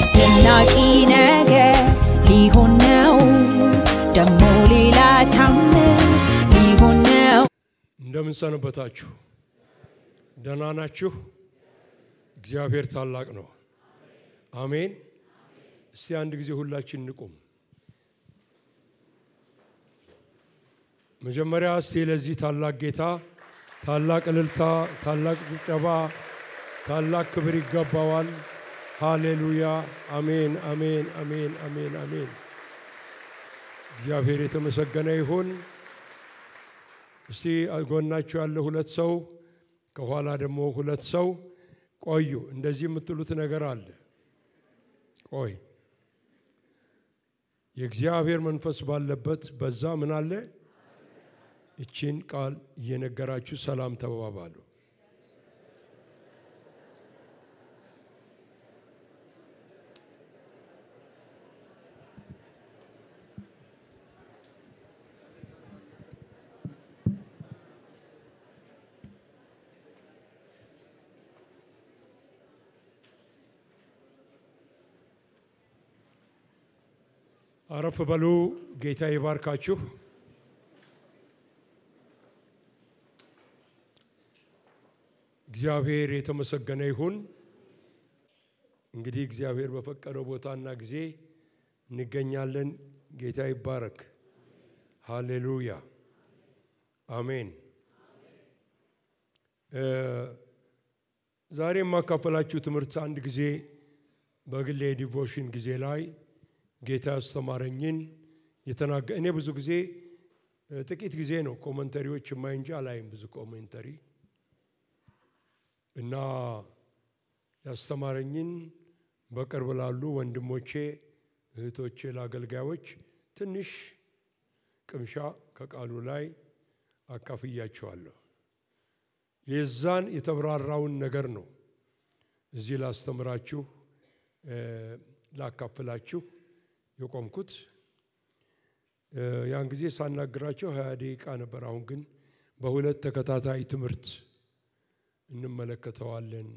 አስደናቂ ነገር ሊሆን ነው ደሞ ሌላ ታምር ሊሆን ነው እንደምን ሰነበታችሁ ደህና ናችሁ እግዚአብሔር ታላቅ ነው አሜን እስቲ አንድ ጊዜ ሁላችን እንቆም መጀመሪያ እስቲ ለዚህ ታላቅ ጌታ ታላቅ እልልታ ታላቅ ጭብጨባ ታላቅ ክብር ይገባዋል ሃሌሉያ አሜን አሜን አሜን አሜን አሜን እግዚአብሔር የተመሰገነ ይሁን እስቲ አጎናችሁ ያለ ሁለት ሰው ከኋላ ደግሞ ሁለት ሰው ቆዩ እንደዚህ የምትሉት ነገር አለ ቆይ የእግዚአብሔር መንፈስ ባለበት በዛ ምን አለ እቺን ቃል እየነገራችሁ ሰላም ተባባሉ አረፍ በሉ ጌታ ይባርካችሁ እግዚአብሔር የተመሰገነ ይሁን እንግዲህ እግዚአብሔር በፈቀደው ቦታና ጊዜ እንገኛለን ጌታ ይባረክ ሃሌሉያ አሜን ዛሬ ማካፈላችሁ ትምህርት አንድ ጊዜ በግሌ ዲቮሽን ጊዜ ላይ ጌታ አስተማረኝን እኔ ብዙ ጊዜ ጥቂት ጊዜ ነው ኮሜንታሪዎች ማይንጃ ላይም ብዙ ኮሜንታሪ እና ያስተማረኝን በቅርብ ላሉ ወንድሞቼ እህቶቼ ለአገልጋዮች ትንሽ ቅምሻ ከቃሉ ላይ አካፍያቸዋለሁ የዛን የተብራራውን ነገር ነው እዚህ ላስተምራችሁ ላካፍላችሁ የቆምኩት ያን ጊዜ ሳናግራቸው 20 ደቂቃ ነበር አሁን ግን በሁለት ተከታታይ ትምህርት እንመለከተዋለን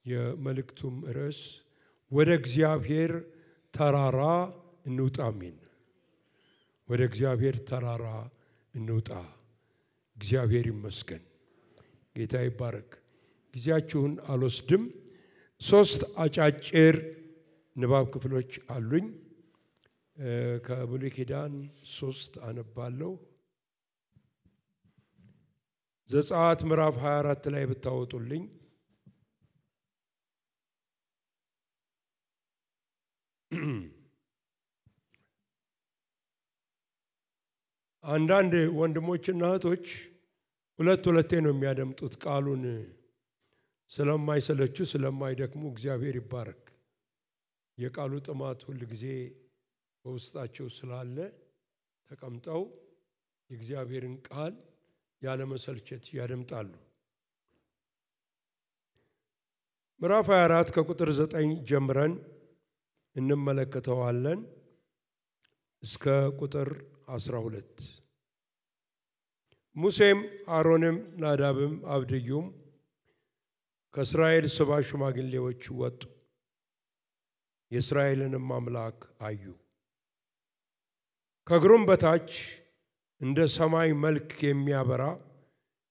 የመልእክቱም ርዕስ ወደ እግዚአብሔር ተራራ እንውጣ አሜን ወደ እግዚአብሔር ተራራ እንውጣ እግዚአብሔር ይመስገን ጌታ ይባረክ ጊዜያችሁን አልወስድም 3 አጫጭር ንባብ ክፍሎች አሉኝ ከብሉይ ኪዳን 3 አነባለሁ ዘጸአት ምዕራፍ 24 ላይ ብታወጡልኝ አንዳንድ ወንድሞችና እህቶች ሁለቴ ነው የሚያደምጡት ቃሉን ስለማይሰለቹ ስለማይደክሙ እግዚአብሔር ይባረክ የቃሉ ጥማት ሁሉ ጊዜ በውስጣቸው ስላለ ተቀምጠው የእግዚአብሔርን ቃል ያለ መሰልቸት ያደምጣሉ ምዕራፍ 24 ከቁጥር 9 ጀምረን እንመለከተዋለን እስከ ቁጥር 12 ሙሴም አሮንም ናዳብም አብድዩም ከእስራኤል 70 ሽማግሌዎች ወጡ የእስራኤልንም አምላክ አዩ ከግሩም በታች እንደ ሰማይ መልክ የሚያበራ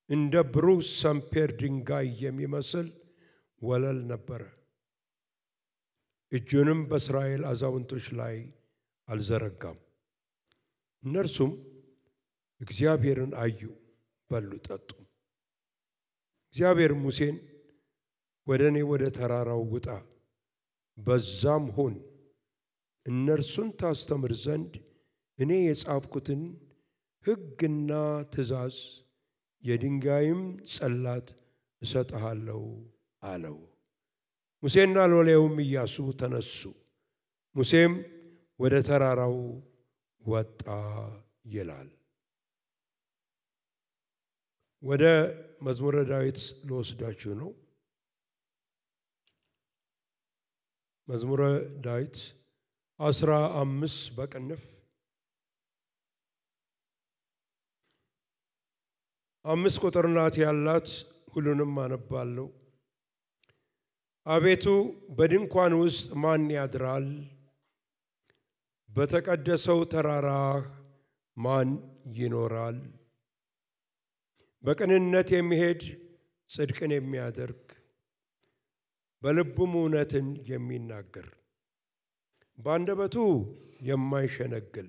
እንደ ብሩህ ሰምፔር ድንጋይ የሚመስል ወለል ነበር እጁንም በእስራኤል አዛውንቶች ላይ አልዘረጋም እነርሱም እግዚአብሔርን አዩ በሉ ጠጡ እግዚአብሔር ሙሴን ወደኔ ወደ ተራራው ውጣ በዛም ሆን እነርሱን ታስተምር ዘንድ እኔ የጻፍኩትን ሕግና ትእዛዝ የድንጋይም ጽላት እሰጥሃለሁ አለው ሙሴና ሎሌውም ኢያሱ ተነሱ ሙሴም ወደ ተራራው ወጣ ይላል ወደ መዝሙረ ዳዊት ልወስዳችሁ ነው መዝሙረ ዳዊት 15 በቅንፍ 5 ቁጥር ናት ያላት ሁሉንም አነባለሁ አቤቱ በድንኳን ውስጥ ማን ያድራል? በተቀደሰው ተራራ ማን ይኖራል? በቅንነት የሚሄድ ጽድቅን የሚያደርግ በልቡም እውነትን የሚናገር በአንደበቱ የማይሸነግል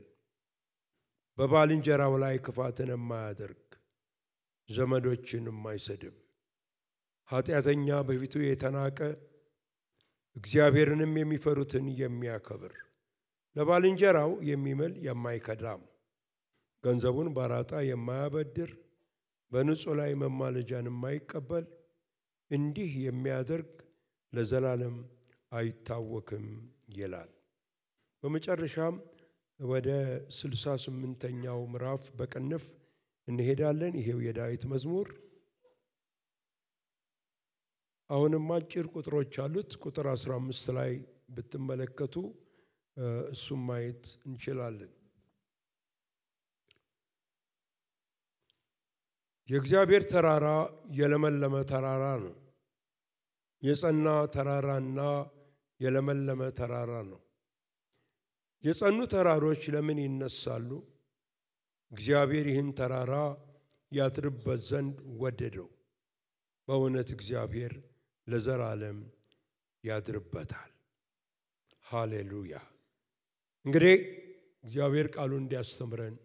በባልንጀራው ላይ ክፋትን የማያደርግ ዘመዶችን የማይሰድብ ኃጢአተኛ በፊቱ የተናቀ እግዚአብሔርንም የሚፈሩትን የሚያከብር ለባልንጀራው የሚምል የማይከዳም ገንዘቡን ባራጣ የማያበድር በንጹህ ላይ መማለጃን የማይቀበል እንዲህ የሚያደርግ ለዘላለም አይታወክም ይላል። በመጨረሻም ወደ 68ኛው ምዕራፍ በቅንፍ እንሄዳለን። ይሄው የዳዊት መዝሙር አሁንም አጭር ቁጥሮች አሉት። ቁጥር 15 ላይ ብትመለከቱ እሱም ማየት እንችላለን። የእግዚአብሔር ተራራ የለመለመ ተራራ ነው። የጸና ተራራና የለመለመ ተራራ ነው። የጸኑ ተራሮች ለምን ይነሳሉ? እግዚአብሔር ይህን ተራራ ያድርበት ዘንድ ወደደው። በእውነት እግዚአብሔር ለዘላለም ያድርበታል። ሃሌሉያ። እንግዲህ እግዚአብሔር ቃሉን እንዲያስተምረን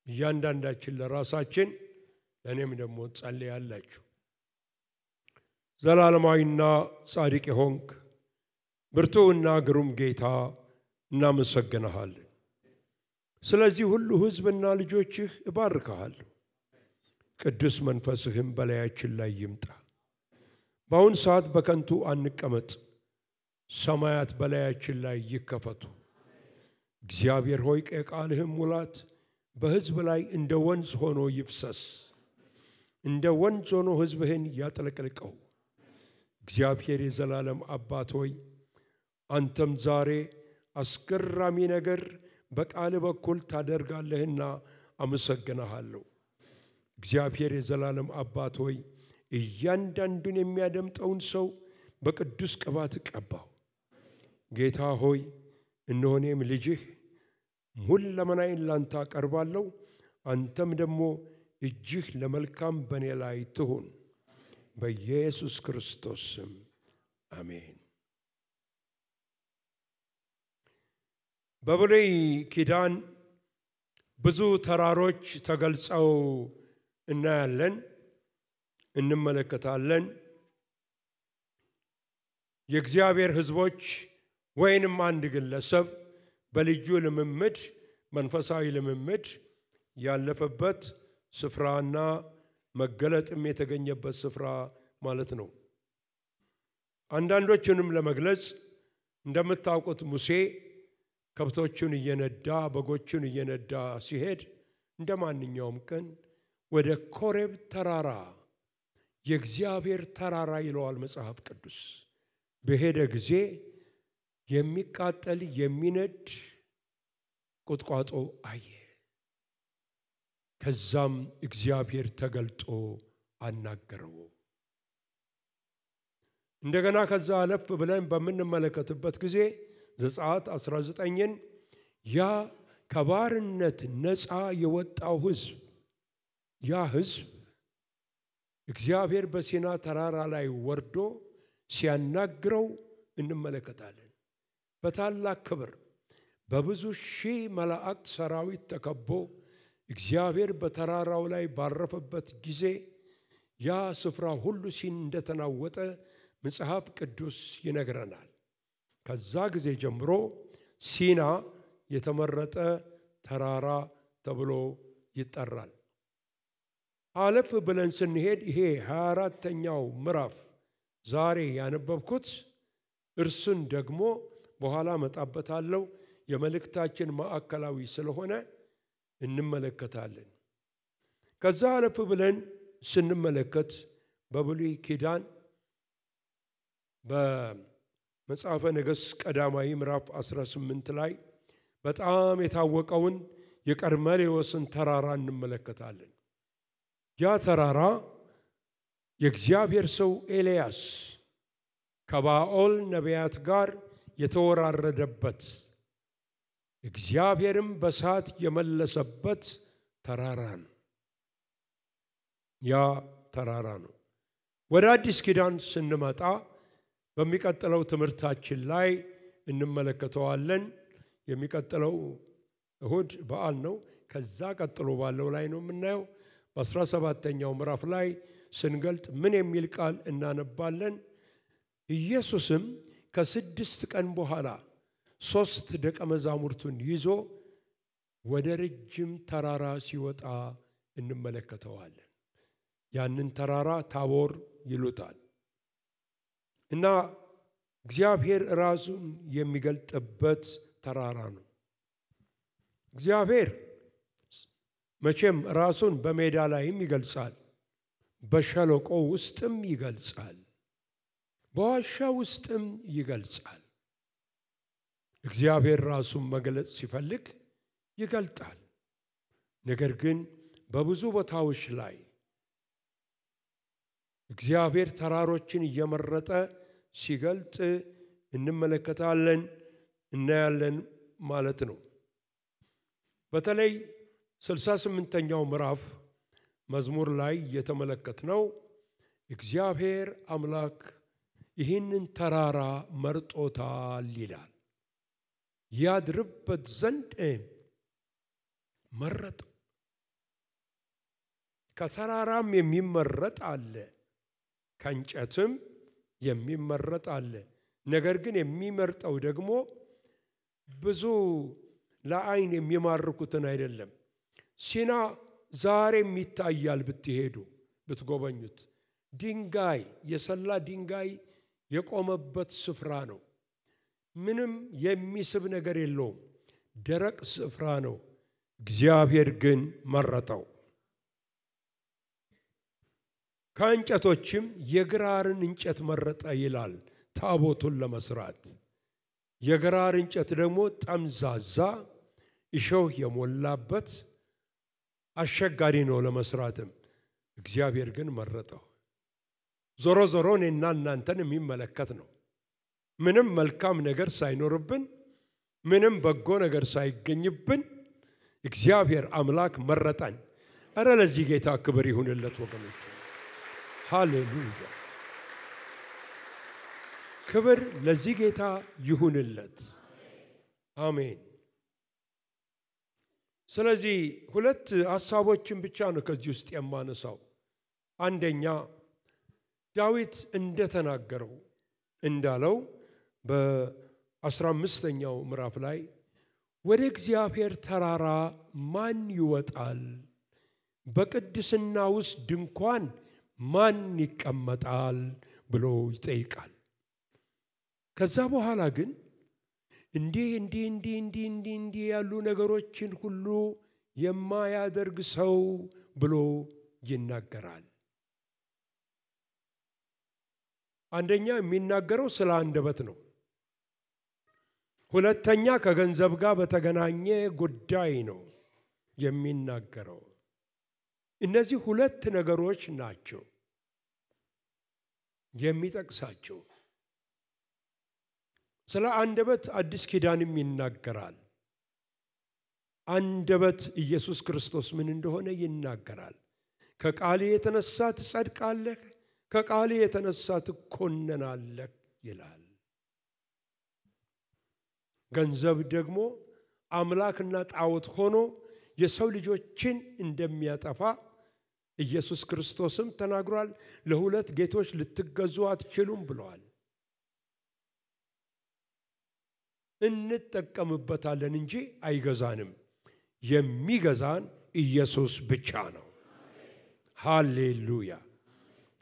እያንዳንዳችን ለራሳችን ለእኔም ደግሞ ጸልያላችሁ። ዘላለማዊና ጻድቅ ሆንክ ብርቱና ግሩም ጌታ እናመሰግንሃለን። ስለዚህ ሁሉ ሕዝብና ልጆችህ እባርክሃለሁ። ቅዱስ መንፈስህም በላያችን ላይ ይምጣ። በአሁን ሰዓት በከንቱ አንቀመጥ። ሰማያት በላያችን ላይ ይከፈቱ። እግዚአብሔር ሆይ የቃልህም ሙላት በሕዝብ ላይ እንደ ወንዝ ሆኖ ይፍሰስ። እንደ ወንዝ ሆኖ ሕዝብህን ያጥለቅልቀው። እግዚአብሔር የዘላለም አባት ሆይ አንተም ዛሬ አስገራሚ ነገር በቃል በኩል ታደርጋለህና አመሰግንሃለሁ። እግዚአብሔር የዘላለም አባት ሆይ እያንዳንዱን የሚያደምጠውን ሰው በቅዱስ ቅባት ቀባው። ጌታ ሆይ እነሆ እኔም ልጅህ ሁለመናዬን ላንተ አቀርባለሁ። አንተም ደግሞ እጅህ ለመልካም በእኔ ላይ ትሁን። በኢየሱስ ክርስቶስ ስም አሜን። በብሉይ ኪዳን ብዙ ተራሮች ተገልጸው እናያለን፣ እንመለከታለን። የእግዚአብሔር ሕዝቦች ወይንም አንድ ግለሰብ በልዩ ልምምድ መንፈሳዊ ልምምድ ያለፈበት ስፍራና መገለጥም የተገኘበት ስፍራ ማለት ነው። አንዳንዶቹንም ለመግለጽ እንደምታውቁት ሙሴ ከብቶቹን እየነዳ በጎቹን እየነዳ ሲሄድ እንደማንኛውም ቀን ወደ ኮሬብ ተራራ የእግዚአብሔር ተራራ ይለዋል መጽሐፍ ቅዱስ በሄደ ጊዜ የሚቃጠል የሚነድ ቁጥቋጦ አየ። ከዛም እግዚአብሔር ተገልጦ አናገረው። እንደገና ከዛ አለፍ ብለን በምንመለከትበት ጊዜ ዘጸአት 19ን ያ ከባርነት ነፃ የወጣው ሕዝብ ያ ሕዝብ እግዚአብሔር በሲና ተራራ ላይ ወርዶ ሲያናግረው እንመለከታለን። በታላቅ ክብር በብዙ ሺህ መላእክት ሰራዊት ተከቦ እግዚአብሔር በተራራው ላይ ባረፈበት ጊዜ ያ ስፍራ ሁሉ እንደተናወጠ መጽሐፍ ቅዱስ ይነግረናል። ከዛ ጊዜ ጀምሮ ሲና የተመረጠ ተራራ ተብሎ ይጠራል። አለፍ ብለን ስንሄድ ይሄ 24ኛው ምዕራፍ ዛሬ ያነበብኩት እርሱን ደግሞ በኋላ መጣበታለሁ የመልእክታችን ማዕከላዊ ስለሆነ እንመለከታለን። ከዛ አለፍ ብለን ስንመለከት በብሉይ ኪዳን በመጽሐፈ ነገሥት ቀዳማዊ ምዕራፍ 18 ላይ በጣም የታወቀውን የቀርሜሎስን ተራራ እንመለከታለን። ያ ተራራ የእግዚአብሔር ሰው ኤልያስ ከባኦል ነቢያት ጋር የተወራረደበት እግዚአብሔርም በእሳት የመለሰበት ተራራ ነው። ያ ተራራ ነው። ወደ አዲስ ኪዳን ስንመጣ በሚቀጥለው ትምህርታችን ላይ እንመለከተዋለን። የሚቀጥለው እሁድ በዓል ነው። ከዛ ቀጥሎ ባለው ላይ ነው የምናየው። በ17ኛው ምዕራፍ ላይ ስንገልጥ ምን የሚል ቃል እናነባለን? ኢየሱስም ከ6 ቀን በኋላ 3 ደቀ መዛሙርቱን ይዞ ወደ ረጅም ተራራ ሲወጣ እንመለከተዋለን። ያንን ተራራ ታቦር ይሉታል እና እግዚአብሔር ራሱን የሚገልጥበት ተራራ ነው። እግዚአብሔር መቼም ራሱን በሜዳ ላይም ይገልጻል፣ በሸለቆ ውስጥም ይገልጻል፣ በዋሻ ውስጥም ይገልጻል። እግዚአብሔር ራሱን መግለጽ ሲፈልግ ይገልጣል። ነገር ግን በብዙ ቦታዎች ላይ እግዚአብሔር ተራሮችን እየመረጠ ሲገልጥ እንመለከታለን፣ እናያለን ማለት ነው። በተለይ 68ኛው ምዕራፍ መዝሙር ላይ የተመለከትነው እግዚአብሔር አምላክ ይህንን ተራራ መርጦታል ይላል። ያድርበት ዘንድ መረጠው። ከተራራም የሚመረጥ አለ፣ ከእንጨትም የሚመረጥ አለ። ነገር ግን የሚመርጠው ደግሞ ብዙ ለዓይን የሚማርኩትን አይደለም። ሲና ዛሬም ይታያል፣ ብትሄዱ ብትጎበኙት። ድንጋይ፣ የሰላ ድንጋይ የቆመበት ስፍራ ነው። ምንም የሚስብ ነገር የለውም፣ ደረቅ ስፍራ ነው። እግዚአብሔር ግን መረጠው። ከእንጨቶችም የግራርን እንጨት መረጠ ይላል ታቦቱን ለመስራት። የግራር እንጨት ደግሞ ጠምዛዛ እሾህ የሞላበት አስቸጋሪ ነው ለመስራትም። እግዚአብሔር ግን መረጠው። ዞሮ ዞሮ እኔና እናንተን የሚመለከት ነው። ምንም መልካም ነገር ሳይኖርብን፣ ምንም በጎ ነገር ሳይገኝብን እግዚአብሔር አምላክ መረጠን። እረ ለዚህ ጌታ ክብር ይሁንለት ወገኖች። ሃሌሉያ! ክብር ለዚህ ጌታ ይሁንለት። አሜን። ስለዚህ 2 ሐሳቦችን ብቻ ነው ከዚህ ውስጥ የማነሳው። አንደኛ ዳዊት እንደተናገረው እንዳለው በ15ኛው ምዕራፍ ላይ ወደ እግዚአብሔር ተራራ ማን ይወጣል? በቅድስና ውስጥ ድንኳን ማን ይቀመጣል ብሎ ይጠይቃል። ከዛ በኋላ ግን እንዲህ ያሉ ነገሮችን ሁሉ የማያደርግ ሰው ብሎ ይናገራል። አንደኛ የሚናገረው ስለ አንደበት ነው። ሁለተኛ ከገንዘብ ጋር በተገናኘ ጉዳይ ነው የሚናገረው። እነዚህ 2 ነገሮች ናቸው የሚጠቅሳቸው። ስለ አንደበት አዲስ ኪዳንም ይናገራል። አንደበት ኢየሱስ ክርስቶስ ምን እንደሆነ ይናገራል። ከቃል የተነሳ ትጸድቃለህ፣ ከቃል የተነሳ ትኮነናለህ ይላል። ገንዘብ ደግሞ አምላክና ጣዖት ሆኖ የሰው ልጆችን እንደሚያጠፋ ኢየሱስ ክርስቶስም ተናግሯል። ለ2 ጌቶች ልትገዙ አትችሉም ብለዋል። እንጠቀምበታለን እንጂ አይገዛንም። የሚገዛን ኢየሱስ ብቻ ነው። ሃሌሉያ!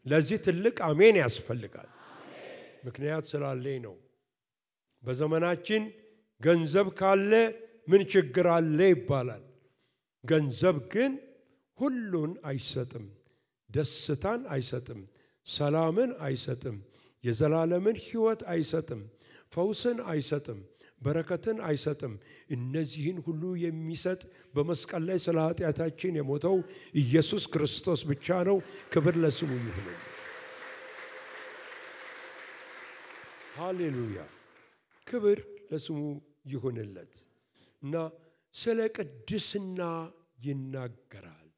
ለዚህ ትልቅ አሜን ያስፈልጋል። ምክንያት ስላለኝ ነው። በዘመናችን ገንዘብ ካለ ምን ችግር አለ ይባላል። ገንዘብ ግን ሁሉን አይሰጥም። ደስታን አይሰጥም፣ ሰላምን አይሰጥም፣ የዘላለምን ሕይወት አይሰጥም፣ ፈውስን አይሰጥም፣ በረከትን አይሰጥም። እነዚህን ሁሉ የሚሰጥ በመስቀል ላይ ስለ ኃጢአታችን የሞተው ኢየሱስ ክርስቶስ ብቻ ነው። ክብር ለስሙ ይሁን። ሃሌሉያ ክብር ለስሙ ይሁንለት እና ስለ ቅድስና ይናገራል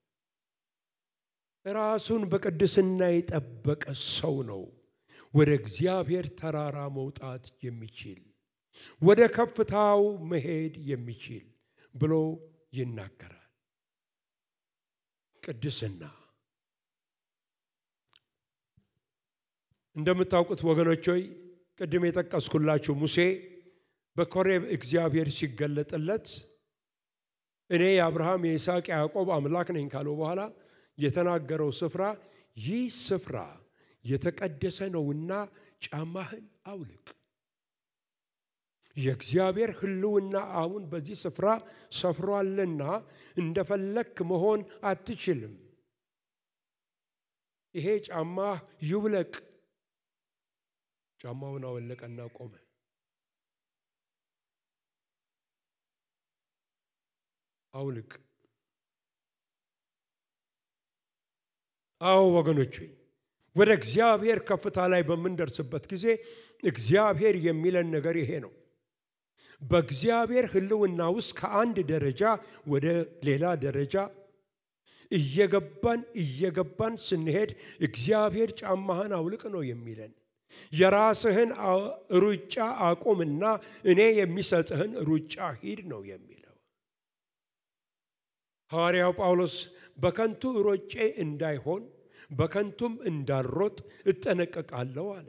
ራሱን በቅድስና የጠበቀ ሰው ነው ወደ እግዚአብሔር ተራራ መውጣት የሚችል ወደ ከፍታው መሄድ የሚችል ብሎ ይናገራል ቅድስና እንደምታውቁት ወገኖች ሆይ ቅድም የጠቀስኩላችሁ ሙሴ በኮሬብ እግዚአብሔር ሲገለጥለት እኔ የአብርሃም የይስሐቅ ያዕቆብ አምላክ ነኝ ካለው በኋላ የተናገረው ስፍራ ይህ ስፍራ የተቀደሰ ነውና ጫማህን አውልቅ የእግዚአብሔር ሕልውና አሁን በዚህ ስፍራ ሰፍሯልና እንደፈለክ መሆን አትችልም ይሄ ጫማ ይውለቅ ጫማውን አወለቀና ቆመ አውልቅ አዎ ወገኖቼ ወደ እግዚአብሔር ከፍታ ላይ በመንደርስበት ጊዜ እግዚአብሔር የሚለን ነገር ይሄ ነው በእግዚአብሔር ሕልውና ውስጥ ከአንድ ደረጃ ወደ ሌላ ደረጃ እየገባን ስንሄድ እግዚአብሔር ጫማህን አውልቅ ነው የሚለን የራስህን ሩጫ አቁምና እኔ የሚሰጥህን ሩጫ ሂድ ነው የሚለው ሐዋርያው ጳውሎስ በከንቱ ሮጬ እንዳይሆን በከንቱም እንዳልሮጥ እጠነቀቃለሁ አለ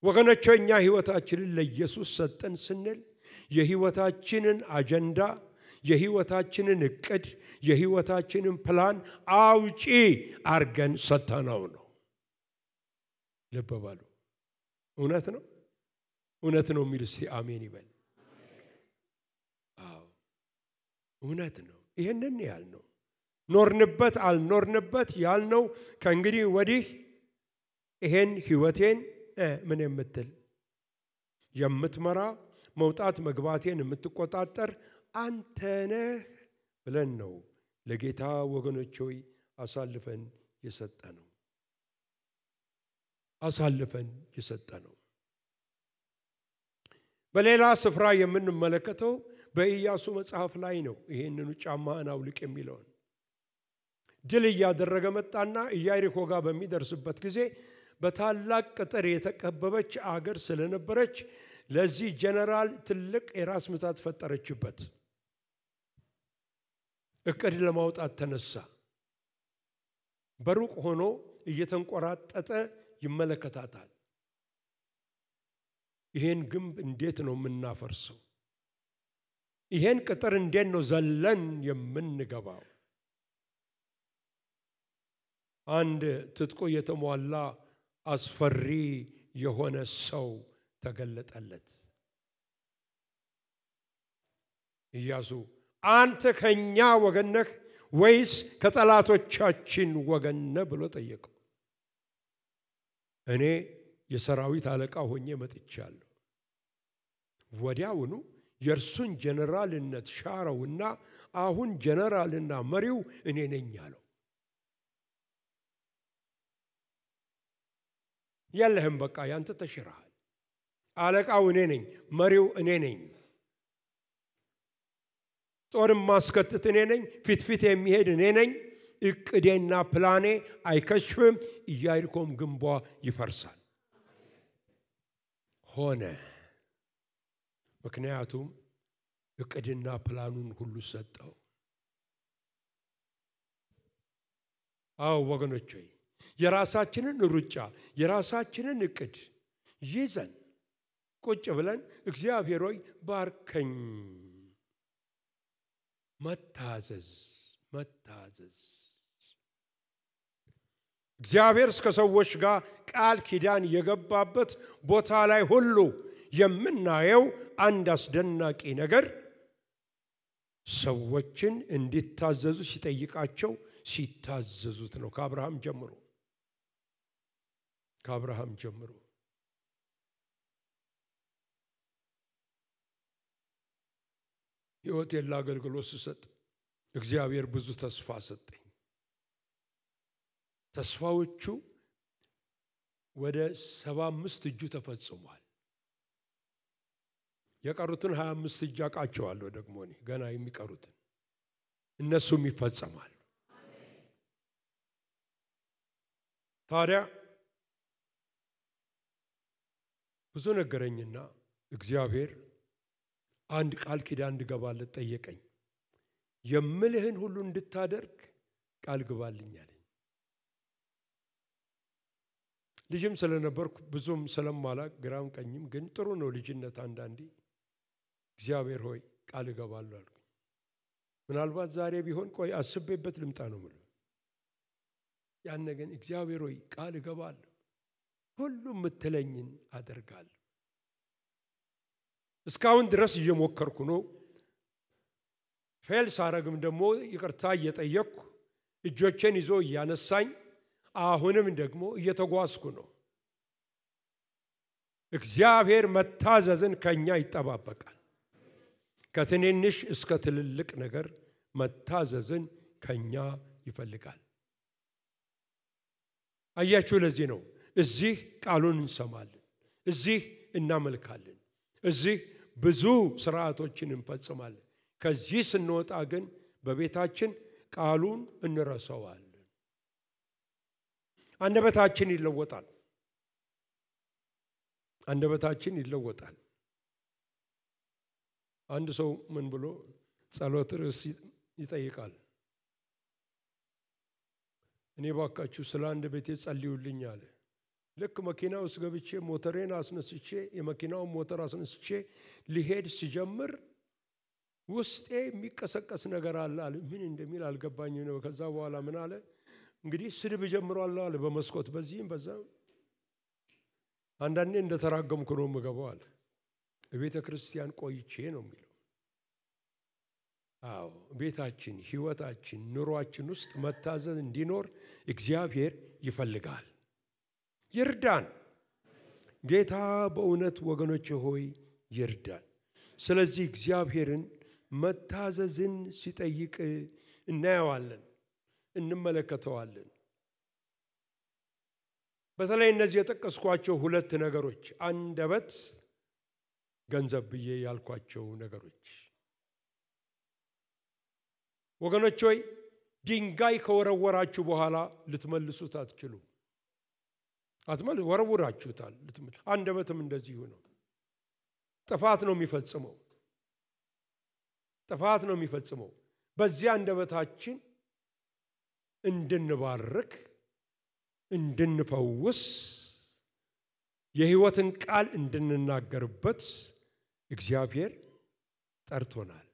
ወገኖቼ እኛ ሕይወታችንን ለኢየሱስ ሰጠን ስንል የሕይወታችንን አጀንዳ የሕይወታችንን እቅድ የሕይወታችንን ፕላን አውጪ አርገን ሰጥተነው ነው ልብ በሉ እውነት ነው የሚል እስቲ አሜን ይበል አዎ እውነት ነው ይሄንን ያልነው ኖርንበት አልኖርንበት ያልነው ከእንግዲህ ወዲህ ይሄን ሕይወቴን ምን የምትል የምትመራ መውጣት መግባቴን የምትቆጣጠር አንተ ነህ ብለን ነው ለጌታ ወገኖች ሆይ አሳልፈን የሰጠነው በሌላ ስፍራ የምንመለከተው በኢያሱ መጽሐፍ ላይ ነው ይሄንኑ ጫማህን አውልቅ የሚለውን ድል ያደረገ መጣና ኢያሪኮ ጋር በሚደርስበት ጊዜ በታላቅ ቅጥር የተከበበች አገር ስለነበረች ለዚህ ጀነራል ትልቅ የራስ ምታት ፈጠረችበት እቅድ ለማውጣት ተነሳ በሩቅ ሆኖ እየተንቆራጠጠ ይመለከታታል ይሄን ግንብ እንዴት ነው የምናፈርሰው ይሄን ቅጥር እንዴት ነው ዘለን የምንገባው አንድ ትጥቆ የተሟላ አስፈሪ የሆነ ሰው ተገለጠለት ኢያሱ አንተ ከኛ ወገን ነህ ወይስ ከጠላቶቻችን ወገን ነህ ብሎ ጠየቀው እኔ የሰራዊት አለቃ ሆኜ መጥቻለሁ ወዲያውኑ የእርሱን ጀነራልነት ሻረውና አሁን ጀነራልና መሪው እኔ ነኝ አለው የለህም በቃ ያንተ ተሽራል አለቃው እኔ ነኝ መሪው እኔ ነኝ ጦርም ማስከተት እኔ ነኝ ፊት የሚሄድ እኔ ነኝ እቅዴና ፕላኔ አይከሽፍም ኢያሪኮም ግንቧ ይፈርሳል ሆነ ምክንያቱም እቅድና ፕላኑን ሁሉ ሰጠው አው ወገኖቼ የራሳችንን ሩጫ የራሳችንን እቅድ ይዘን ቁጭ ብለን እግዚአብሔር ሆይ ባርከኝ መታዘዝ እግዚአብሔር እስከ ሰዎች ጋር ቃል ኪዳን የገባበት ቦታ ላይ ሁሉ የምናየው አንድ አስደናቂ ነገር ሰዎችን እንዲታዘዙ ሲጠይቃቸው ሲታዘዙት ነው ከአብርሃም ጀምሮ ሕይወቴን ለአገልግሎት ስሰጥ እግዚአብሔር ብዙ ተስፋ ሰጠኝ ተስፋዎቹ ወደ 75 እጁ ተፈጽሟል። የቀሩትን 25 እጅ አቃቸዋለሁ ደግሞ እኔ ገና የሚቀሩትን እነሱም ይፈጸማል። ታዲያ ብዙ ነገረኝና እግዚአብሔር አንድ ቃል ኪዳን እንድገባለት ጠየቀኝ። የምልህን ሁሉ እንድታደርግ ቃል ግባልኝ አለኝ። ልጅም ስለነበርኩ ብዙም ስለማላቅ ግራም ቀኝም ግን ጥሩ ነው ልጅነት አንዳንዴ እግዚአብሔር ሆይ ቃል እገባለሁ አልኩ። ምናልባት ዛሬ ቢሆን ቆይ አስቤበት ልምጣ ነው ማለት ያን ግን እግዚአብሔር ሆይ ቃል እገባለሁ ሁሉም ምትለኝን አደርጋለሁ። እስካሁን ድረስ እየሞከርኩ ነው። ፌል ሳረግም ደግሞ ይቅርታ እየጠየቅኩ እጆቼን ይዞ ያነሳኝ አሁንም ደግሞ እየተጓዝኩ ነው። እግዚአብሔር መታዘዝን ከኛ ይጠባበቃል። ከትንንሽ እስከ ትልልቅ ነገር መታዘዝን ከኛ ይፈልጋል። አያችሁ ለዚህ ነው እዚህ ቃሉን እንሰማለን፣ እዚህ እናመልካለን፣ እዚህ ብዙ ስርዓቶችን እንፈጽማለን። ከዚህ ስንወጣ ግን በቤታችን ቃሉን እንረሳዋለን። አንደበታችን ይለወጣል። አንደበታችን ይለወጣል። አንድ ሰው ምን ብሎ ጸሎት ርዕስ ይጠይቃል። እኔ ባካችሁ ስለ አንድ ቤቴ ጸልዩልኝ አለ። ልክ መኪና ውስጥ ገብቼ ሞተሬን አስነስቼ የመኪናውን ሞተር አስነስቼ ሊሄድ ሲጀምር ውስጤ የሚቀሰቀስ ነገር አለ አለ። ምን እንደሚል አልገባኝም ነው። ከዛ በኋላ ምን አለ እንግዲህ ስድብ ጀምሯል አለ በመስኮት በዚህም በዛም። አንዳንዴ እንደተራገምኩ ነው የምገባው አለ። በቤተ ክርስቲያን ቆይቼ ነው የሚለው። አዎ ቤታችን፣ ህይወታችን፣ ኑሯችን ውስጥ መታዘዝ እንዲኖር እግዚአብሔር ይፈልጋል። ይርዳን ጌታ በእውነት ወገኖቼ ሆይ ይርዳን። ስለዚህ እግዚአብሔርን መታዘዝን ሲጠይቅ እናየዋለን፣ እንመለከተዋለን። በተለይ እነዚህ የጠቀስኳቸው ሁለት ነገሮች አንደበት፣ ገንዘብ ብዬ ያልኳቸው ነገሮች ወገኖች ሆይ ድንጋይ ከወረወራችሁ በኋላ ልትመልሱት አትችሉም። አትመልሱ ወረውራችሁታል ልትመልሱ። አንደበትም እንደዚሁ ነው። ጥፋት ነው የሚፈጽመው። ጥፋት ነው የሚፈጽመው። በዚህ አንደበታችን እንድንባርክ፣ እንድንፈውስ፣ የህይወትን ቃል እንድንናገርበት እግዚአብሔር ጠርቶናል።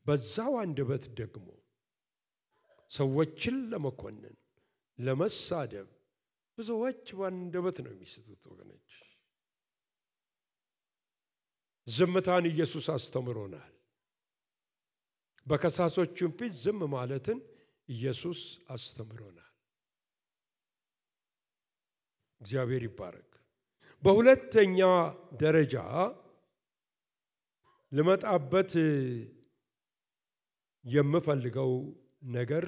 በዛው አንደበት ደግሞ ሰዎችን ለመኮነን፣ ለመሳደብ ብዙዎች በአንደበት ነው የሚስቱት ወገኖች። ዝምታን ኢየሱስ አስተምሮናል። በከሳሶቹም ፊት ዝም ማለትን ኢየሱስ አስተምሮናል። እግዚአብሔር ይባረክ። በሁለተኛ ደረጃ ለመጣበት የምፈልገው ነገር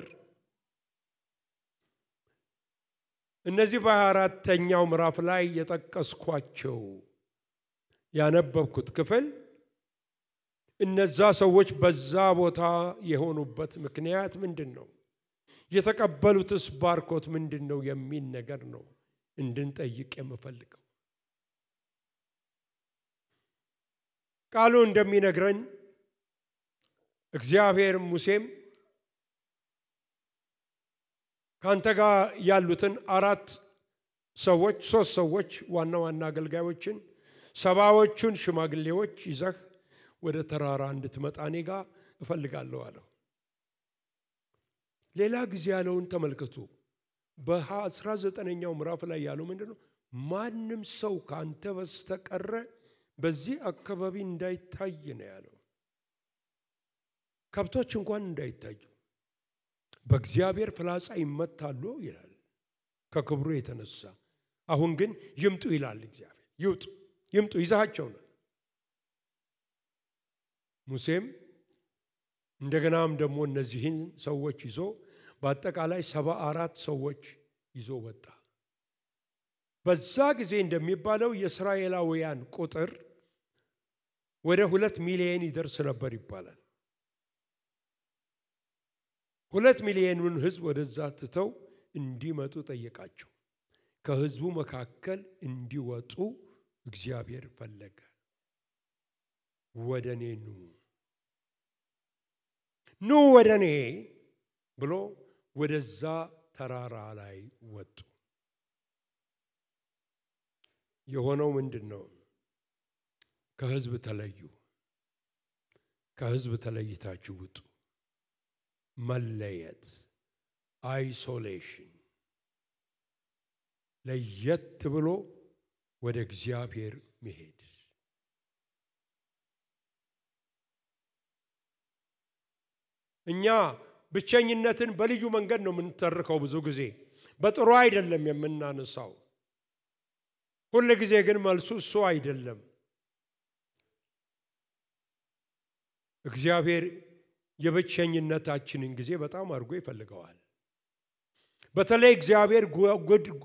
እነዚህ በ24ኛው ምዕራፍ ላይ የጠቀስኳቸው ያነበብኩት ክፍል እነዛ ሰዎች በዛ ቦታ የሆኑበት ምክንያት ምንድነው? የተቀበሉትስ ባርኮት ምንድነው የሚል ነገር ነው እንድንጠይቅ የምፈልገው። ቃሉ እንደሚነግረን እግዚአብሔር ሙሴም ካንተ ጋር ያሉትን 3 ሰዎች ዋና ዋና አገልጋዮችን 70ዎቹን ሽማግሌዎች ይዘህ ወደ ተራራ እንድትመጣ እኔ ጋር እፈልጋለሁ አለው። ሌላ ጊዜ ያለውን ተመልከቱ። በ19ኛው ምዕራፍ ላይ ያለው ምንድነው? ማንም ሰው ካንተ በስተቀር በዚህ አካባቢ እንዳይታይ ነው ያለው። ከብቶች እንኳን እንዳይታዩ በእግዚአብሔር ፍላጻ ይመታሉ ይላል ከክብሩ የተነሳ። አሁን ግን ይምጡ ይላል እግዚአብሔር። ይምጡ ይዛቸው ነው። ሙሴም እንደገናም ደግሞ እነዚህን ሰዎች ይዞ በአጠቃላይ 74 ሰዎች ይዞ ወጣ። በዛ ጊዜ እንደሚባለው የእስራኤላውያን ቁጥር ወደ 2 ሚሊዮን ይደርስ ነበር ይባላል። 2 ሚሊዮኑን ህዝብ ወደዛ ትተው እንዲመጡ ጠየቃቸው። ከህዝቡ መካከል እንዲወጡ እግዚአብሔር ፈለገ። ወደኔ ኑ ወደኔ ብሎ ወደዛ ተራራ ላይ ወጡ። የሆነው ምንድነው? ከህዝብ ተለዩ። ከህዝብ ተለይታችሁ ውጡ። መለየት፣ አይሶሌሽን፣ ለየት ብሎ ወደ እግዚአብሔር መሄድ። እኛ ብቸኝነትን በልዩ መንገድ ነው የምንተርከው። ብዙ ጊዜ በጥሩ አይደለም የምናነሳው። ሁሉ ጊዜ ግን መልሱ እሱ አይደለም። እግዚአብሔር የብቸኝነታችንን ጊዜ በጣም አድርጎ ይፈልገዋል። በተለይ እግዚአብሔር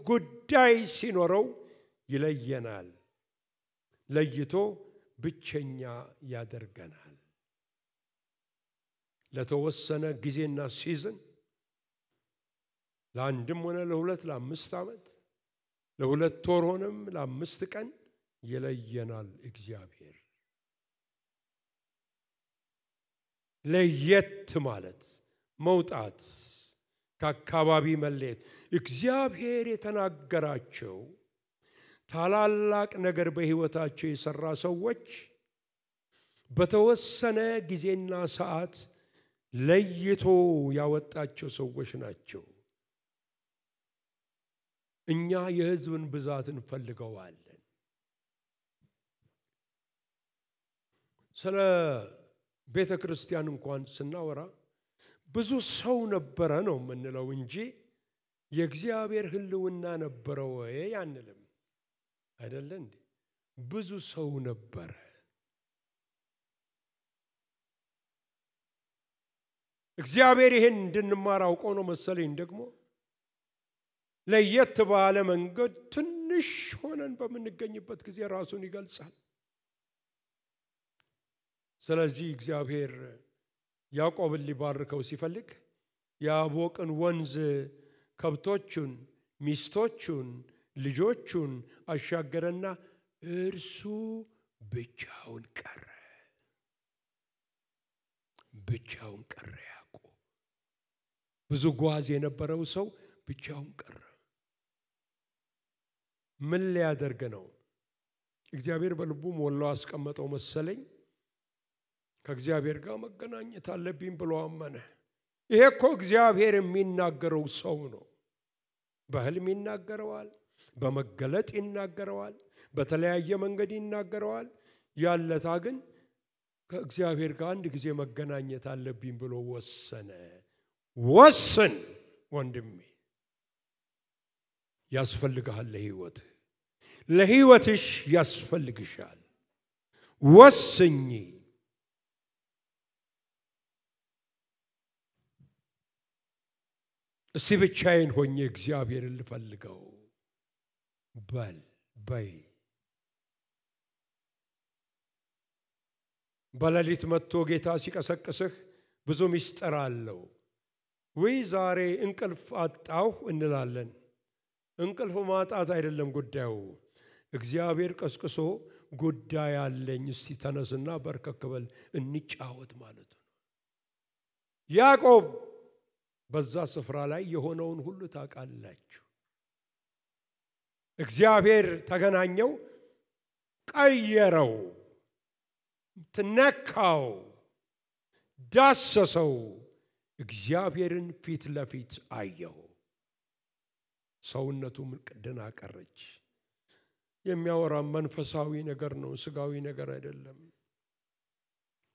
ጉዳይ ሲኖረው ይለየናል። ለይቶ ብቸኛ ያደርገናል። ለተወሰነ ጊዜና ሲዝን፣ ለአንድም ሆነ ለሁለት፣ ለ5 ዓመት፣ ለ2 ወር ሆነም ለ5 ቀን ይለየናል እግዚአብሔር። ለየት ማለት መውጣት፣ ከአካባቢ መለየት። እግዚአብሔር የተናገራቸው ታላላቅ ነገር በህይወታቸው የሰራ ሰዎች በተወሰነ ጊዜና ሰዓት ለይቶ ያወጣቸው ሰዎች ናቸው። እኛ የህዝብን ብዛት እንፈልገዋለን። ስለ ቤተ ክርስቲያን እንኳን ስናወራ ብዙ ሰው ነበረ ነው የምንለው እንጂ የእግዚአብሔር ህልውና ነበረ ወይ አንልም። አይደለ እንዴ? ብዙ ሰው ነበረ። እግዚአብሔር ይሄን እንድንማር አውቆ ነው መሰለኝ ደግሞ ለየት ባለ መንገድ ትንሽ ሆነን በምንገኝበት ጊዜ ራሱን ይገልጻል። ስለዚህ እግዚአብሔር ያዕቆብን ሊባርከው ሲፈልግ ያቦቅን ወንዝ ከብቶቹን፣ ሚስቶቹን፣ ልጆቹን አሻገረና እርሱ ብቻውን ቀረ። ብቻውን ቀረ ያዕቆብ። ብዙ ጓዝ የነበረው ሰው ብቻውን ቀረ። ምን ሊያደርግ ነው? እግዚአብሔር በልቡ ሞላው አስቀመጠው መሰለኝ። ከእግዚአብሔር ጋር መገናኘት አለብኝ ብሎ አመነ። ይሄ እኮ እግዚአብሔር የሚናገረው ሰው ነው። በህልም ይናገረዋል፣ በመገለጥ ይናገረዋል፣ በተለያየ መንገድ ይናገረዋል። ያለታ ግን ከእግዚአብሔር ጋር አንድ ጊዜ መገናኘት አለብኝ ብሎ ወሰነ። ወስን ወንድሜ፣ ያስፈልግሃል። ለህይወትሽ ያስፈልግሻል። ወስኝ። እስቲ ብቻዬን ሆኜ እግዚአብሔርን ልፈልገው በይ። በሌሊት መጥቶ ጌታ ሲቀሰቅስህ ብዙ ምስጢር አለው። ወይ ዛሬ እንቅልፍ አጣሁ እንላለን። እንቅልፍ ማጣት አይደለም ጉዳዩ። እግዚአብሔር ቀስቅሶ ጉዳይ አለኝ እስቲ ተነስና በርከክ በል እንጫወት ማለት ነው። ያዕቆብ በዛ ስፍራ ላይ የሆነውን ሁሉ ታውቃላችሁ። እግዚአብሔር ተገናኘው፣ ቀየረው፣ ተነካው፣ ዳሰሰው። እግዚአብሔርን ፊት ለፊት አየው። ሰውነቱም ደህና ቀረች። የሚያወራ መንፈሳዊ ነገር ነው፣ ስጋዊ ነገር አይደለም።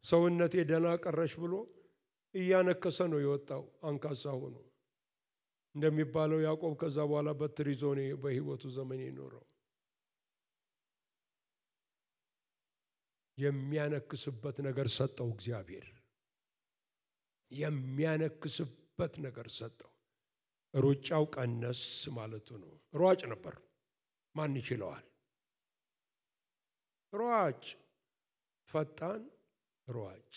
ሰውነቴ ደህና ቀረች ብሎ እያነከሰ ነው የወጣው። አንካሳ ሆኖ እንደሚባለው ያዕቆብ ከዛ በኋላ በትር ይዞ ነው በህይወቱ ዘመን የኖረው። የሚያነክስበት ነገር ሰጠው እግዚአብሔር። የሚያነክስበት ነገር ሰጠው። ሩጫው ቀነስ ማለቱ ነው። ሯጭ ነበር ማን ይችላል? ሯጭ፣ ፈጣን ሯጭ።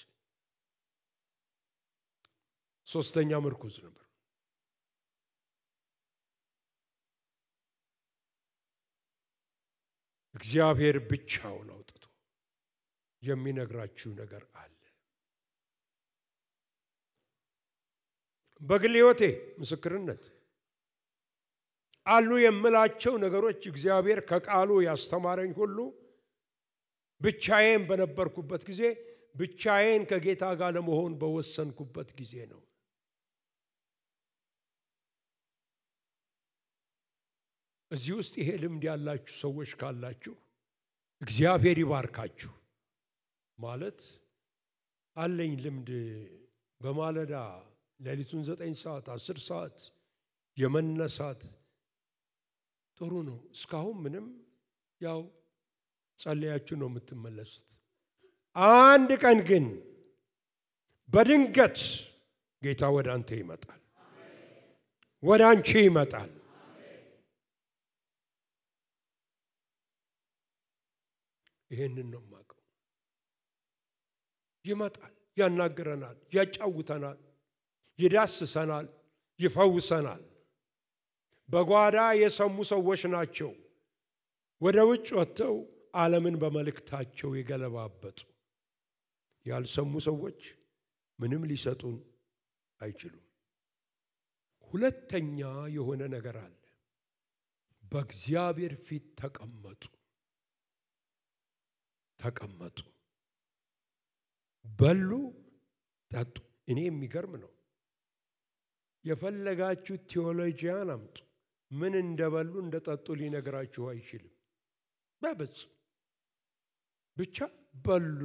ሶስተኛ ምርኩዝ ነበር። እግዚአብሔር ብቻውን አውጥቶ የሚነግራችሁ ነገር አለ። በግል ሕይወቴ ምስክርነት አሉ የምላቸው ነገሮች እግዚአብሔር ከቃሉ ያስተማረኝ ሁሉ ብቻዬን በነበርኩበት ጊዜ ብቻዬን ከጌታ ጋር ለመሆን በወሰንኩበት ጊዜ ነው። እዚህ ውስጥ ይሄ ልምድ ያላችሁ ሰዎች ካላችሁ እግዚአብሔር ይባርካችሁ። ማለት አለኝ ልምድ በማለዳ ሌሊቱን 9 ሰዓት 10 ሰዓት የመነሳት ጥሩ ነው። እስካሁን ምንም ያው ጸልያችሁ ነው የምትመለሱት። አንድ ቀን ግን በድንገት ጌታ ወደ አንተ ይመጣል፣ ወደ አንቺ ይመጣል። ይሄንን ነው የማውቀው። ይመጣል፣ ያናግረናል፣ ያጫውተናል፣ ይዳስሰናል፣ ይፈውሰናል። በጓዳ የሰሙ ሰዎች ናቸው ወደ ውጭ ወጥተው ዓለምን በመልእክታቸው የገለባበጡ። ያልሰሙ ሰዎች ምንም ሊሰጡን አይችሉም። ሁለተኛ የሆነ ነገር አለ። በእግዚአብሔር ፊት ተቀመጡ። ተቀመጡ፣ በሉ፣ ጠጡ። እኔ የሚገርም ነው። የፈለጋችሁ ቴዎሎጂያን አምጡ፣ ምን እንደበሉ እንደጠጡ ሊነግራችሁ አይችልም። በፍጹም። ብቻ በሉ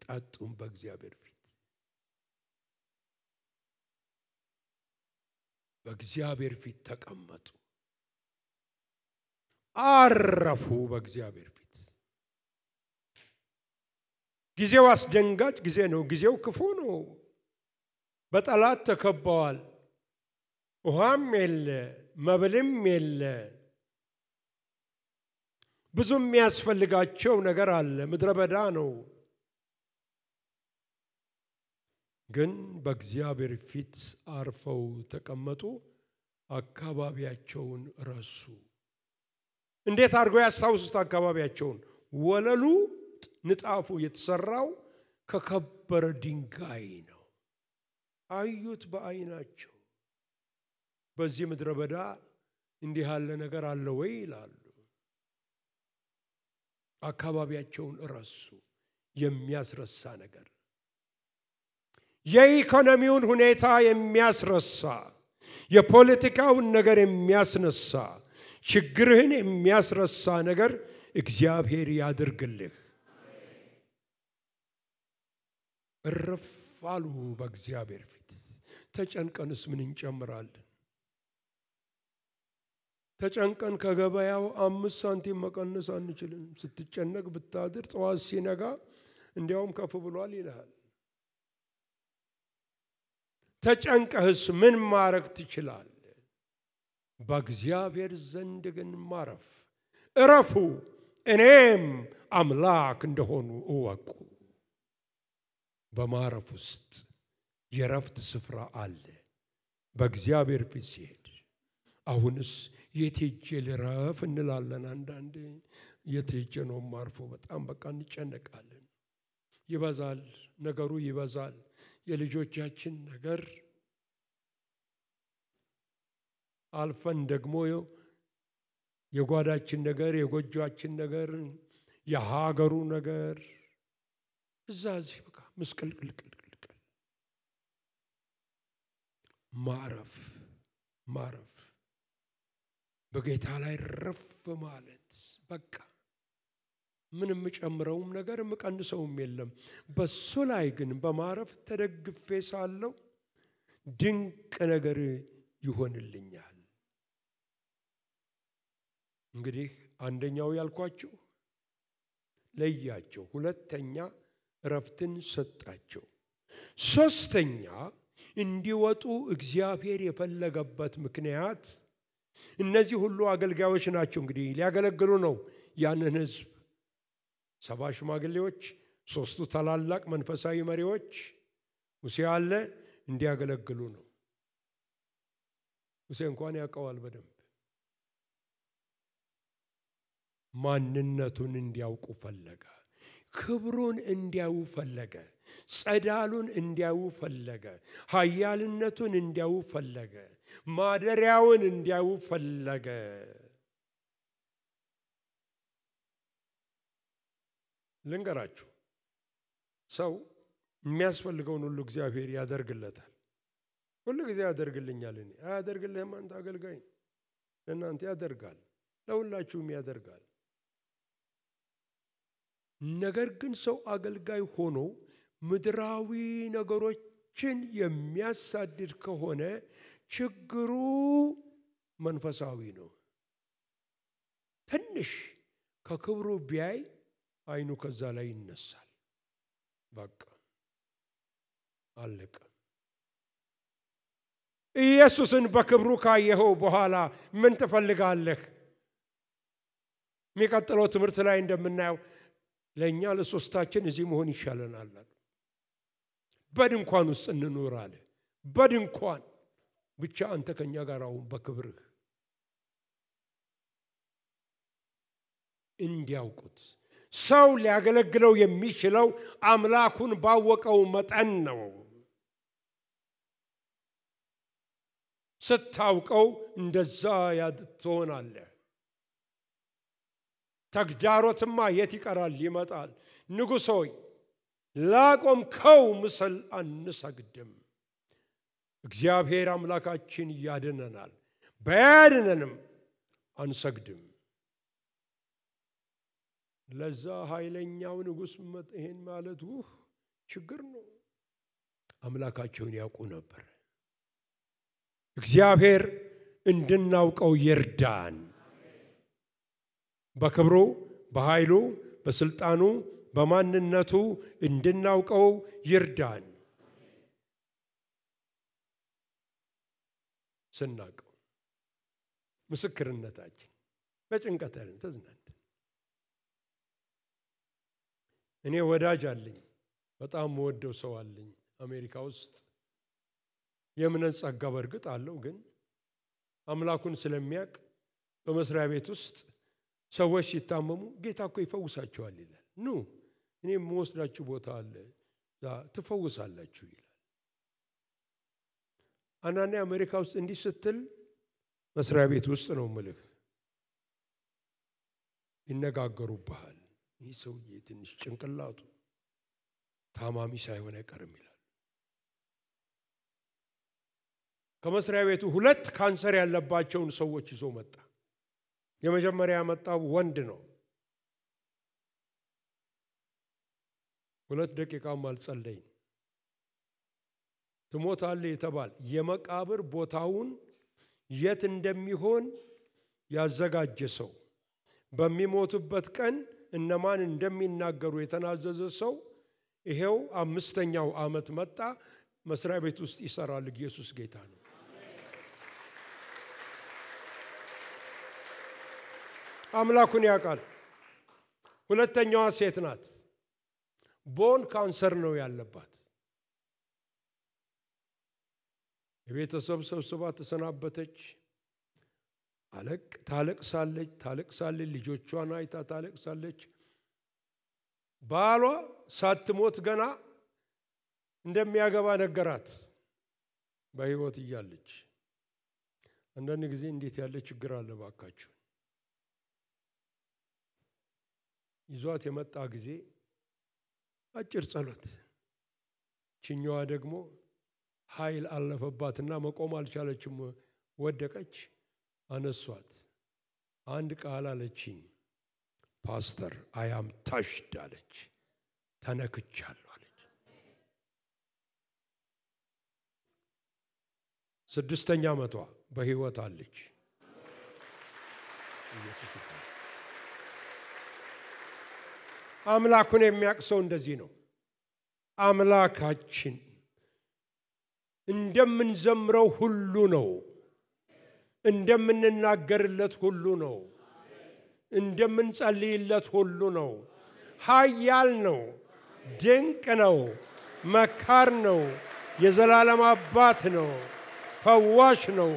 ጠጡም በእግዚአብሔር ፊት። በእግዚአብሔር ፊት ተቀመጡ፣ አረፉ በእግዚአብሔር ፊት። ጊዜው አስደንጋጭ ጊዜ ነው። ጊዜው ክፉ ነው። በጠላት ተከበዋል። ውሃም የለ፣ መብልም የለ። ብዙ የሚያስፈልጋቸው ነገር አለ። ምድረ በዳ ነው። ግን በእግዚአብሔር ፊት አርፈው ተቀመጡ። አካባቢያቸውን ረሱ። እንዴት አድርገው ያስታውሱት አካባቢያቸውን? ወለሉ ንጣፉ የተሰራው ከከበረ ድንጋይ ነው። አዩት በአይናቸው። በዚህ ምድረ በዳ እንዲህ ያለ ነገር አለ ወይ ይላሉ። አካባቢያቸውን ረሱ። የሚያስረሳ ነገር፣ የኢኮኖሚውን ሁኔታ የሚያስረሳ፣ የፖለቲካውን ነገር የሚያስነሳ፣ ችግርህን የሚያስረሳ ነገር እግዚአብሔር ያድርግልህ። እረፍ አሉ በእግዚአብሔር ፊት። ተጨንቀንስ ምን እንጨምራለን? ተጨንቀን ከገበያው 5 ሳንቲም መቀነስ አንችልም። ስትጨነቅ ብታድር ጠዋት ሲነጋ እንዲያውም ከፍ ብሏል ይልሃል። ተጨንቀህስ ምን ማረግ ትችላለህ? በእግዚአብሔር ዘንድ ግን ማረፍ። እረፉ፣ እኔም አምላክ እንደሆኑ እወቁ። በማረፍ ውስጥ የረፍት ስፍራ አለ። በእግዚአብሔር ፊት ሲሄድ አሁንስ የት ሄጄ ልረፍ እንላለን። አንዳንዴ የት ሄጄ ነው ማርፎ? በጣም በቃ እንጨነቃለን። ይበዛል፣ ነገሩ ይበዛል። የልጆቻችን ነገር አልፈን ደግሞ የጓዳችን ነገር፣ የጎጆአችን ነገር፣ የሀገሩ ነገር እዛዚህ በቃ ምስቅልቅልቅልቅል። ማረፍ ማረፍ፣ በጌታ ላይ ረፍ ማለት በቃ ምንም ጨምረውም ነገር ምቀንሰውም የለም። በሱ ላይ ግን በማረፍ ተደግፌ ሳለው ድንቅ ነገር ይሆንልኛል። እንግዲህ አንደኛው ያልኳችሁ ለያቸው፣ ሁለተኛ ረፍትን ሰጣቸው፣ ሶስተኛ እንዲወጡ እግዚአብሔር የፈለገበት ምክንያት እነዚህ ሁሉ አገልጋዮች ናቸው እንግዲህ ሊያገለግሉ ነው ያንን ህዝብ 70 ሽማግሌዎች 3ቱ ታላላቅ መንፈሳዊ መሪዎች ሙሴ አለ እንዲያገለግሉ ነው ሙሴ እንኳን ያውቀዋል በደንብ ማንነቱን እንዲያውቁ ፈለገ ክብሩን እንዲያው ፈለገ ጸዳሉን እንዲያው ፈለገ ኃያልነቱን እንዲያው ፈለገ ማደሪያውን እንዲያው ፈለገ ልንገራችሁ ሰው የሚያስፈልገውን ሁሉ እግዚአብሔር ያደርግለታል ሁሉ ጊዜ ያደርግልኛል እኔ አያደርግልህም አንተ አገልጋይ ለእናንተ ያደርጋል ለሁላችሁም ያደርጋል ነገር ግን ሰው አገልጋይ ሆኖ ምድራዊ ነገሮችን የሚያሳድድ ከሆነ ችግሩ መንፈሳዊ ነው ትንሽ ከክብሩ ቢያይ አይኑ ከዛ ላይ ይነሳል በቃ አለቀ ኢየሱስን በክብሩ ካየኸው በኋላ ምን ትፈልጋለህ የሚቀጥለው ትምህርት ላይ እንደምናየው ለኛ ለሶስታችን እዚህ መሆን ይሻለናል በድንኳን ውስጥ እንኖራለን በድንኳን ብቻ አንተ ከኛ ጋር አሁን በክብርህ እንዲያውቁት ሰው ሊያገለግለው የሚችለው አምላኩን ባወቀው መጠን ነው ስታውቀው እንደዛ ያትሆናለህ ተግዳሮትማ የት ይቀራል ይመጣል ንጉሥ ሆይ ላቆምከው ምስል አንሰግድም እግዚአብሔር አምላካችን ያድነናል ባያድነንም አንሰግድም ለዛ ኃይለኛው ንጉሥ ይሄን ማለቱ ችግር ነው አምላካቸውን ያውቁ ነበር እግዚአብሔር እንድናውቀው ይርዳን በክብሩ በኃይሉ በስልጣኑ በማንነቱ እንድናውቀው ይርዳን ስናውቀው ምስክርነታችን በጭንቀት አይደለም ተዝናንተን እኔ ወዳጅ አለኝ በጣም ወደው ሰው አለኝ አሜሪካ ውስጥ የእምነት ጸጋ በርግጥ አለው ግን አምላኩን ስለሚያውቅ በመስሪያ ቤት ውስጥ ሰዎች ሲታመሙ ጌታ እኮ ይፈውሳቸዋል ይላል ኑ እኔ የምወስዳችሁ ቦታ አለ ትፈውሳላችሁ ይላል አንዳንዴ አሜሪካ ውስጥ እንዲህ ስትል መስሪያ ቤት ውስጥ ነው ምልህ ይነጋገሩብሃል ይህ ሰውዬ ትንሽ ጭንቅላቱ ታማሚ ሳይሆን አይቀርም ይላል ከመስሪያ ቤቱ 2 ካንሰር ያለባቸውን ሰዎች ይዞ መጣ የመጀመሪያ መጣው ወንድ ነው 2 ደቂቃም አልጸለይም ትሞታለህ የተባለ የመቃብር ቦታውን የት እንደሚሆን ያዘጋጀ ሰው በሚሞቱበት ቀን እነማን እንደሚናገሩ የተናዘዘ ሰው ይሄው 5ኛው ዓመት መጣ መስሪያ ቤት ውስጥ ይሰራል ኢየሱስ ጌታ ነው አምላኩን ያውቃል ሁለተኛዋ ሴት ናት ቦን ካንሰር ነው ያለባት የቤተሰብ ሰብስባ ተሰናበተች ታለቅሳለች ልጆቿን አይታ ታለቅሳለች ባሏ ሳትሞት ገና እንደሚያገባ ነገራት በህይወት እያለች አንዳንድ ጊዜ እንዴት ያለ ችግር አለ ባካችሁ ይዟት የመጣ ጊዜ አጭር ጸሎት ችኛዋ ደግሞ ኃይል አለፈባትና መቆም አልቻለችም ወደቀች አነሷት አንድ ቃል አለችኝ ፓስተር አያም ታሽድ አለች ተነክቻለሁ አለች 6ኛ ዓመቷ በህይወት አለች አምላኩን የሚያቅሰው እንደዚህ ነው አምላካችን እንደምንዘምረው ሁሉ ነው እንደምንናገርለት ሁሉ ነው እንደምንጸልይለት ሁሉ ነው ኃያል ነው ድንቅ ነው መካር ነው የዘላለም አባት ነው ፈዋሽ ነው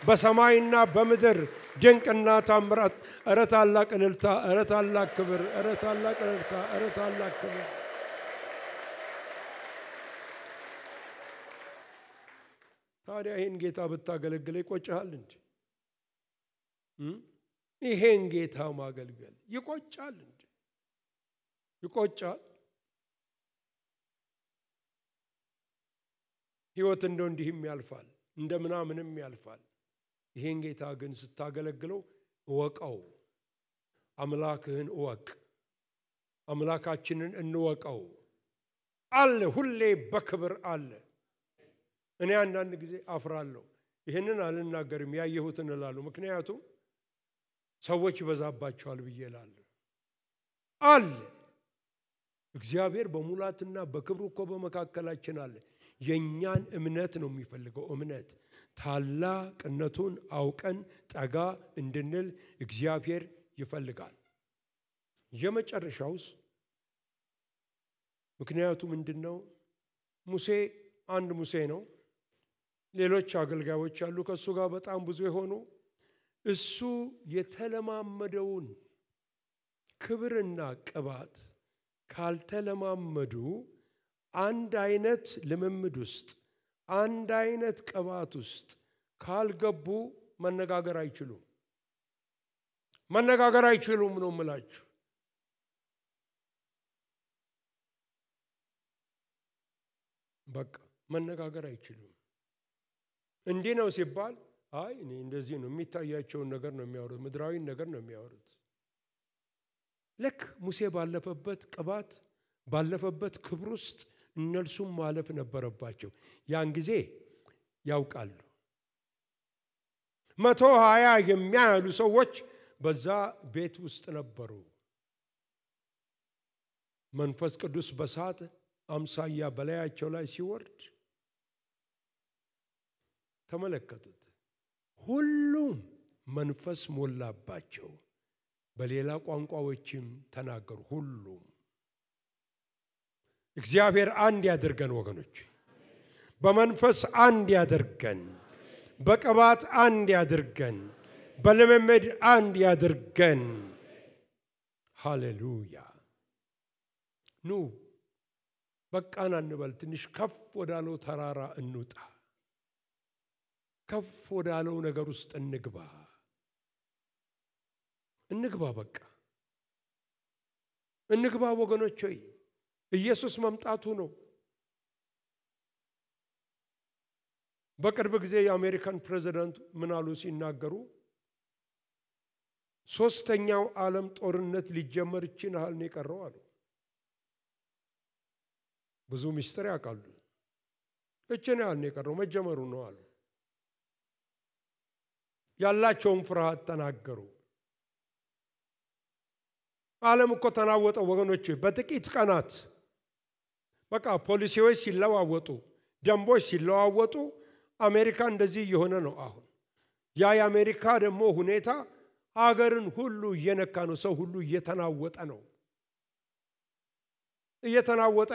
በሰማይና በምድር ድንቅና ታምራት ኧረ ታላቅ እልልታ ኧረ ታላቅ ክብር ኧረ ታላቅ እልልታ ኧረ ታላቅ ክብር ታዲያ ይሄን ጌታ ብታገለግል ይቆጫል እንዴ ይሄን ጌታ ማገልገል ይቆጫል እንዴ ይቆጫል ሕይወት እንደው እንዲህም ያልፋል እንደምናምንም ያልፋል ይሄን ጌታ ግን ስታገለግለው እወቀው አምላክህን እወቅ አምላካችንን እንወቀው አለ ሁሌ በክብር አለ እኔ አንዳንድ ጊዜ አፍራለሁ ይሄንን አልናገርም ያየሁትን እላለሁ ምክንያቱም ሰዎች በዛባቸዋል ብዬ እላለሁ አለ እግዚአብሔር በሙላትና በክብሩ እኮ በመካከላችን አለ የኛን እምነት ነው የሚፈልገው እምነት ታላቅነቱን አውቀን ጠጋ እንድንል እግዚአብሔር ይፈልጋል የመጨረሻውስ ምክንያቱ ምንድነው ሙሴ አንድ ሙሴ ነው ሌሎች አገልጋዮች አሉ ከሱ ጋር በጣም ብዙ የሆኑ እሱ የተለማመደውን ክብርና ቅባት ካልተለማመዱ አንድ አይነት ልምምድ ውስጥ አንድ አይነት ቅባት ውስጥ ካልገቡ መነጋገር አይችሉም ነው የምላችሁ በቃ መነጋገር አይችሉም እንዲህ ነው ሲባል አይ እኔ እንደዚህ ነው የሚታያቸውን ነገር ነው የሚያወሩት ምድራዊ ነገር ነው የሚያወሩት ለክ ሙሴ ባለፈበት ቅባት ባለፈበት ክብር ውስጥ እነርሱም ማለፍ ነበረባቸው ያን ጊዜ ያውቃሉ 120 የሚያሉ ሰዎች በዛ ቤት ውስጥ ነበሩ መንፈስ ቅዱስ በሳት አምሳያ በላያቸው ላይ ሲወርድ ተመለከቱት ሁሉም መንፈስ ሞላባቸው በሌላ ቋንቋዎችም ተናገሩ ሁሉም እግዚአብሔር አንድ ያድርገን ወገኖች በመንፈስ አንድ ያድርገን በቅባት አንድ ያድርገን በልምምድ አንድ ያድርገን ሃሌሉያ ኑ በቃና እንበል ትንሽ ከፍ ወዳለው ተራራ እንውጣ ከፍ ወዳለው ነገር ውስጥ እንግባ በቃ እንግባ ወገኖች ሆይ ኢየሱስ መምጣቱ ነው በቅርብ ጊዜ የአሜሪካን ፕሬዝዳንት ምን አሉ ሲናገሩ ሶስተኛው ዓለም ጦርነት ሊጀመር ይችላል ነው የቀረው አሉ ብዙ ሚስጥር ያውቃሉ እችኛል ነው የቀረው መጀመሩ ነው አሉ ያላቸውን ፍርሃት ተናገሩ ዓለም እኮ ተናወጠ ወገኖች በጥቂት ቀናት በቃ ፖሊሲዎች ሲለዋወጡ ደንቦች ሲለዋወጡ አሜሪካ እንደዚህ የሆነ ነው አሁን ያ የአሜሪካ ደግሞ ሁኔታ ሀገርን ሁሉ እየነካ ነው ሰው ሁሉ እየተናወጠ ነው እየተናወጠ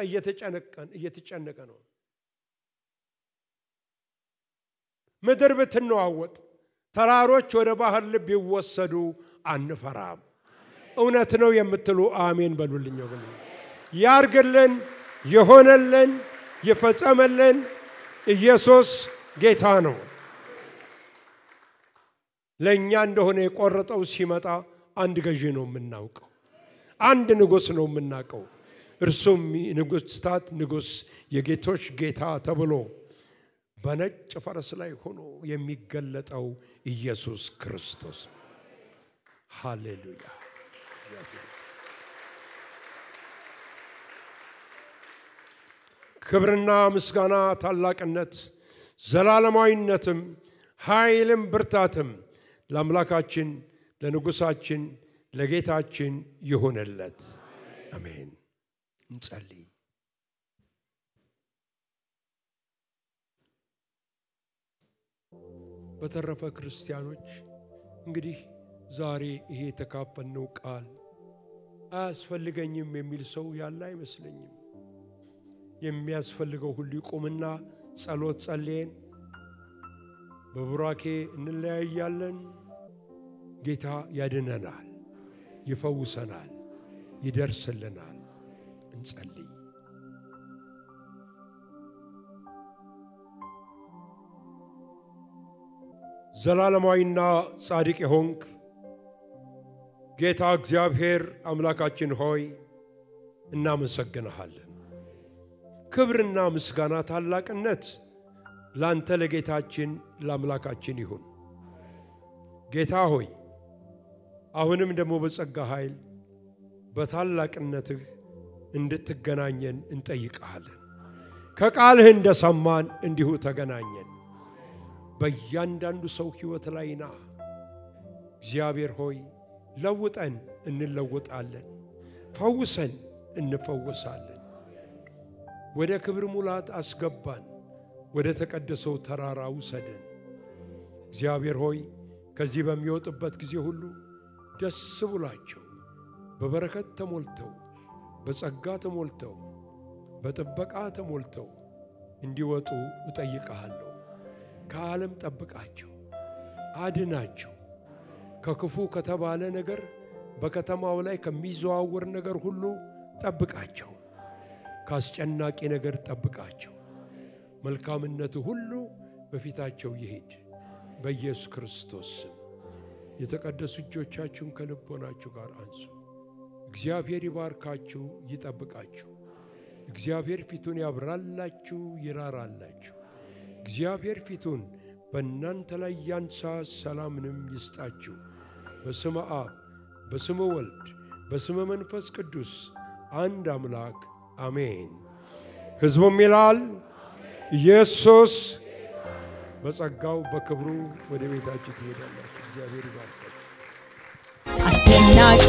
እየተጨነቀ ነው ምድር ብትነዋወጥ ተራሮች ወደ ባህር ልብ ይወሰዱ አንፈራም እውነት ነው የምትሉ አሜን በሉልኝ ወገን ያርግልን የሆነልን የፈጸመልን ኢየሱስ ጌታ ነው ለኛ እንደሆነ የቆረጠው ሲመጣ አንድ ገዢ ነው የምናውቀው አንድ ንጉስ ነው የምናውቀው እርሱም ንጉስታት ንጉስ የጌቶች ጌታ ተብሎ በነጭ ፈረስ ላይ ሆኖ የሚገለጠው ኢየሱስ ክርስቶስ ሃሌሉያ ክብርና ምስጋና ታላቅነት ዘላለማዊነትም ኃይልም ብርታትም ለአምላካችን ለንጉሳችን ለጌታችን ይሁንለት አሜን እንጸልይ በተረፈ ክርስቲያኖች እንግዲህ ዛሬ ይሄ ተካፈነው ቃል አያስፈልገኝም የሚል ሰው ያለ አይመስለኝም። የሚያስፈልገው ሁሉ ይቆምና ጸሎት ጸልየን በቡራኬ እንለያያለን። ጌታ ያድነናል፣ ይፈውሰናል፣ ይደርስልናል። እንጸልይ። ዘላለማዊና ጻድቅ የሆንክ ጌታ እግዚአብሔር አምላካችን ሆይ እናመሰግንሃለን። ክብርና ምስጋና ታላቅነት ላንተ ለጌታችን ለአምላካችን ይሁን። ጌታ ሆይ አሁንም ደግሞ በጸጋ ኃይል በታላቅነትህ እንድትገናኘን እንጠይቅሃለን። ከቃልህ እንደሰማን እንዲሁ ተገናኘን። በእያንዳንዱ ሰው ሕይወት ላይና እግዚአብሔር ሆይ ለውጠን እንለወጣለን፣ ፈውሰን እንፈወሳለን። ወደ ክብር ሙላት አስገባን፣ ወደ ተቀደሰው ተራራ ውሰደን። እግዚአብሔር ሆይ ከዚህ በሚወጡበት ጊዜ ሁሉ ደስ ብሏቸው በበረከት ተሞልተው በጸጋ ተሞልተው በጥበቃ ተሞልተው እንዲወጡ እጠይቅሃለሁ። ከዓለም ጠብቃቸው፣ አድናቸው። ከክፉ ከተባለ ነገር በከተማው ላይ ከሚዘዋወር ነገር ሁሉ ጠብቃቸው። ካስጨናቂ ነገር ጠብቃቸው። መልካምነቱ ሁሉ በፊታቸው ይሄድ በኢየሱስ ክርስቶስ ስም። የተቀደሱ እጆቻችሁን ከልቦናችሁ ጋር አንሱ። እግዚአብሔር ይባርካችሁ፣ ይጠብቃችሁ። እግዚአብሔር ፊቱን ያብራላችሁ፣ ይራራላችሁ። እግዚአብሔር ፊቱን በእናንተ ላይ ያንሳ፣ ሰላምንም ይስጣችሁ። በስመ አብ በስመ ወልድ በስመ መንፈስ ቅዱስ አንድ አምላክ አሜን። ሕዝቡም ይላል ኢየሱስ በጸጋው በክብሩ ወደ ቤታችሁ ትሄዳላችሁ። እግዚአብሔር ይባርካችሁ። አስደናቂ